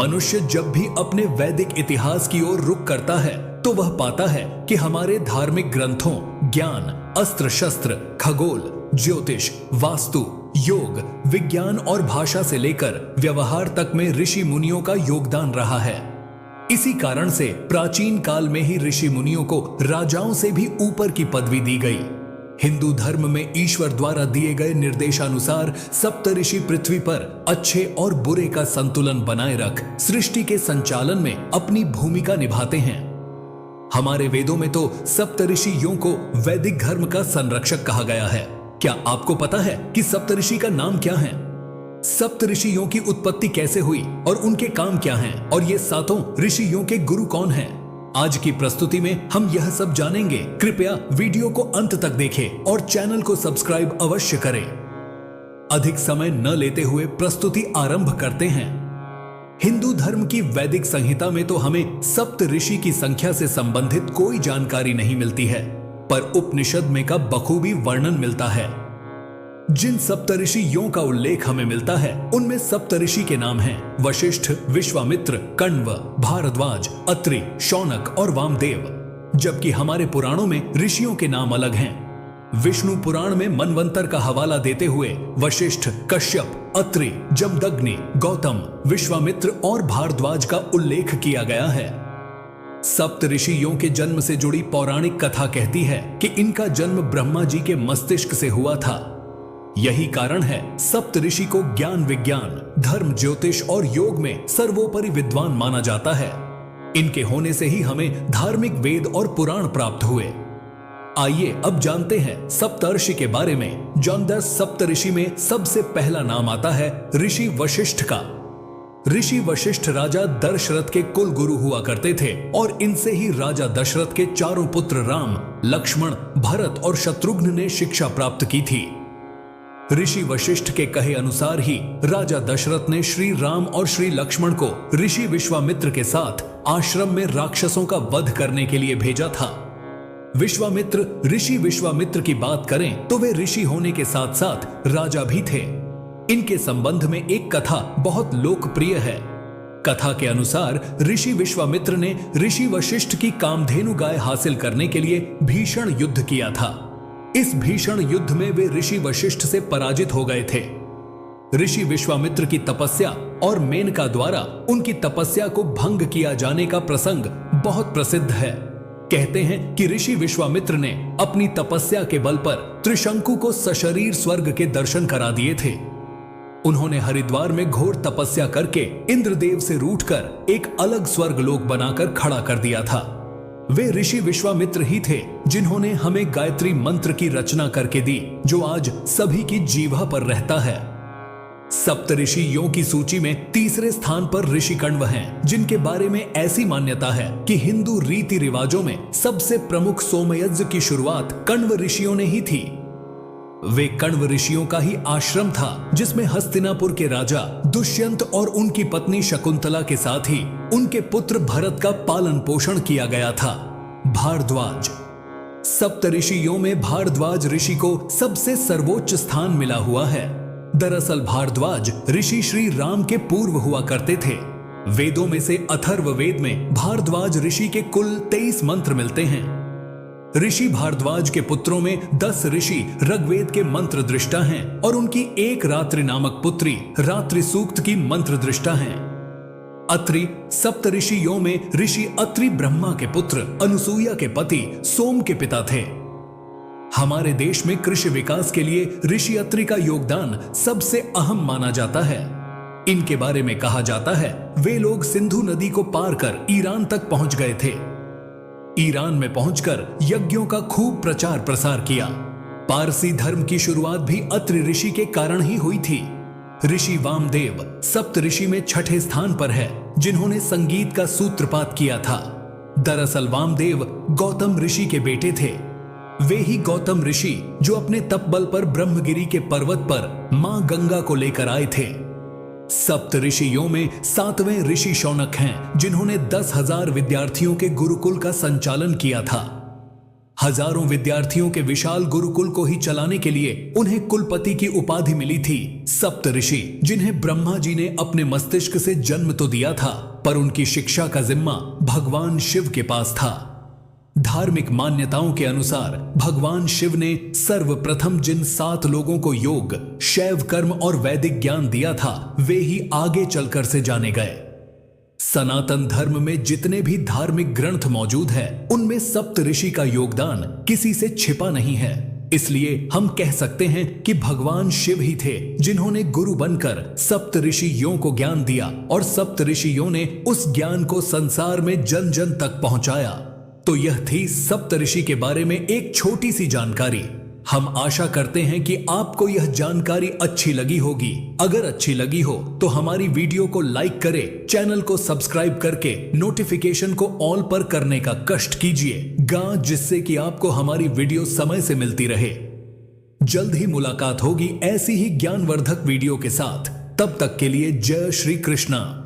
मनुष्य जब भी अपने वैदिक इतिहास की ओर रुख करता है तो वह पाता है कि हमारे धार्मिक ग्रंथों, ज्ञान, अस्त्र शस्त्र, खगोल, ज्योतिष, वास्तु, योग, विज्ञान और भाषा से लेकर व्यवहार तक में ऋषि मुनियों का योगदान रहा है। इसी कारण से प्राचीन काल में ही ऋषि मुनियों को राजाओं से भी ऊपर की पदवी दी गई। हिंदू धर्म में ईश्वर द्वारा दिए गए निर्देशानुसार सप्तऋषि पृथ्वी पर अच्छे और बुरे का संतुलन बनाए रख सृष्टि के संचालन में अपनी भूमिका निभाते हैं। हमारे वेदों में तो सप्तऋषियों को वैदिक धर्म का संरक्षक कहा गया है। क्या आपको पता है कि सप्तऋषि का नाम क्या है? सप्तऋषियों की उत्पत्ति कैसे हुई और उनके काम क्या हैं? और ये सातों ऋषियों के गुरु कौन हैं? आज की प्रस्तुति में हम यह सब जानेंगे। कृपया वीडियो को अंत तक देखें और चैनल को सब्सक्राइब अवश्य करें। अधिक समय न लेते हुए प्रस्तुति आरंभ करते हैं। हिंदू धर्म की वैदिक संहिता में तो हमें सप्त ऋषि की संख्या से संबंधित कोई जानकारी नहीं मिलती है, पर उपनिषद में का बखूबी वर्णन मिलता है। जिन सप्तऋषियों का उल्लेख हमें मिलता है उनमें सप्तऋषि के नाम हैं वशिष्ठ, विश्वामित्र, कण्व, भारद्वाज, अत्रि, शौनक और वामदेव। जबकि हमारे पुराणों में ऋषियों के नाम अलग हैं। विष्णु पुराण में मनवंतर का हवाला देते हुए वशिष्ठ, कश्यप, अत्रि, जमदग्नि, गौतम, विश्वामित्र और भारद्वाज का उल्लेख किया गया है। सप्तऋषियों के जन्म से जुड़ी पौराणिक कथा कहती है कि इनका जन्म ब्रह्मा जी के मस्तिष्क से हुआ था। यही कारण है सप्तऋषि को ज्ञान, विज्ञान, धर्म, ज्योतिष और योग में सर्वोपरि विद्वान माना जाता है। इनके होने से ही हमें धार्मिक वेद और पुराण प्राप्त हुए। आइए अब जानते हैं सप्तर्षि के बारे में। जौनदस सप्तऋषि में सबसे पहला नाम आता है ऋषि वशिष्ठ का। ऋषि वशिष्ठ राजा दशरथ के कुल गुरु हुआ करते थे और इनसे ही राजा दशरथ के चारों पुत्र राम, लक्ष्मण, भरत और शत्रुघ्न ने शिक्षा प्राप्त की थी। ऋषि वशिष्ठ के कहे अनुसार ही राजा दशरथ ने श्री राम और श्री लक्ष्मण को ऋषि विश्वामित्र के साथ आश्रम में राक्षसों का वध करने के लिए भेजा था। ऋषि विश्वामित्र की बात करें तो वे ऋषि होने के साथ साथ राजा भी थे। इनके संबंध में एक कथा बहुत लोकप्रिय है। कथा के अनुसार ऋषि विश्वामित्र ने ऋषि वशिष्ठ की कामधेनु गाय हासिल करने के लिए भीषण युद्ध किया था। इस भीषण युद्ध में वे ऋषि वशिष्ठ से पराजित हो गए थे। ऋषि विश्वामित्र की तपस्या और मेनका द्वारा उनकी तपस्या को भंग किया जाने का प्रसंग बहुत प्रसिद्ध है। कहते हैं कि ऋषि विश्वामित्र ने अपनी तपस्या के बल पर त्रिशंकु को सशरीर स्वर्ग के दर्शन करा दिए थे। उन्होंने हरिद्वार में घोर तपस्या करके इंद्रदेव से रूठकर एक अलग स्वर्ग लोक बनाकर खड़ा कर दिया था। वे ऋषि विश्वामित्र ही थे जिन्होंने हमें गायत्री मंत्र की रचना करके दी, जो आज सभी की जीवा पर रहता है। सप्तऋषियों की सूची में तीसरे स्थान पर ऋषि कण्व हैं, जिनके बारे में ऐसी मान्यता है कि हिंदू रीति रिवाजों में सबसे प्रमुख सोमयज्ञ की शुरुआत कण्व ऋषियों ने ही थी। वे कण्व ऋषियों का ही आश्रम था, जिसमें हस्तिनापुर के राजा दुष्यंत और उनकी पत्नी शकुंतला के साथ ही उनके पुत्र भरत का पालन पोषण किया गया था। भारद्वाज। सप्तऋषियों में भारद्वाज ऋषि को सबसे सर्वोच्च स्थान मिला हुआ है। दरअसल भारद्वाज ऋषि श्री राम के पूर्व हुआ करते थे। वेदों में से अथर्व वेद में भारद्वाज ऋषि के कुल 23 मंत्र मिलते हैं। ऋषि भारद्वाज के पुत्रों में 10 ऋषि ऋग्वेद के मंत्र दृष्टा हैं और उनकी एक रात्रि नामक पुत्री रात्रि सूक्त की मंत्र दृष्टा हैं। अत्रि। सप्तऋषियों में ऋषि अत्रि ब्रह्मा के पुत्र, अनुसूया के पति, सोम के पिता थे। हमारे देश में कृषि विकास के लिए ऋषि अत्रि का योगदान सबसे अहम माना जाता है। इनके बारे में कहा जाता है वे लोग सिंधु नदी को पार कर ईरान तक पहुंच गए थे। ईरान में पहुंचकर यज्ञों का खूब प्रचार प्रसार किया। पारसी धर्म की शुरुआत भी अत्रि ऋषि के कारण ही हुई थी। ऋषि वामदेव सप्तऋषि में छठे स्थान पर है, जिन्होंने संगीत का सूत्रपात किया था। दरअसल वामदेव गौतम ऋषि के बेटे थे। वे ही गौतम ऋषि जो अपने तपबल पर ब्रह्मगिरी के पर्वत पर मां गंगा को लेकर आए थे। सप्त ऋषियों में 7वें ऋषि शौनक हैं, जिन्होंने 10,000 विद्यार्थियों के गुरुकुल का संचालन किया था। हजारों विद्यार्थियों के विशाल गुरुकुल को ही चलाने के लिए उन्हें कुलपति की उपाधि मिली थी। सप्त ऋषि, जिन्हें ब्रह्मा जी ने अपने मस्तिष्क से जन्म तो दिया था, पर उनकी शिक्षा का जिम्मा भगवान शिव के पास था। धार्मिक मान्यताओं के अनुसार भगवान शिव ने सर्वप्रथम जिन 7 लोगों को योग, शैव कर्म और वैदिक ज्ञान दिया था, वे ही आगे चलकर से जाने गए। सनातन धर्म में जितने भी धार्मिक ग्रंथ मौजूद हैं, उनमें सप्त ऋषि का योगदान किसी से छिपा नहीं है। इसलिए हम कह सकते हैं कि भगवान शिव ही थे जिन्होंने गुरु बनकर सप्त ऋषियों को ज्ञान दिया और सप्त ऋषियों ने उस ज्ञान को संसार में जन जन तक पहुंचाया। तो यह थी सप्त ऋषि के बारे में एक छोटी सी जानकारी। हम आशा करते हैं कि आपको यह जानकारी अच्छी लगी होगी। अगर अच्छी लगी हो तो हमारी वीडियो को लाइक करें, चैनल को सब्सक्राइब करके नोटिफिकेशन को ऑल पर करने का कष्ट कीजिएगा, जिससे कि आपको हमारी वीडियो समय से मिलती रहे। जल्द ही मुलाकात होगी ऐसी ही ज्ञानवर्धक वीडियो के साथ। तब तक के लिए जय श्री कृष्णा।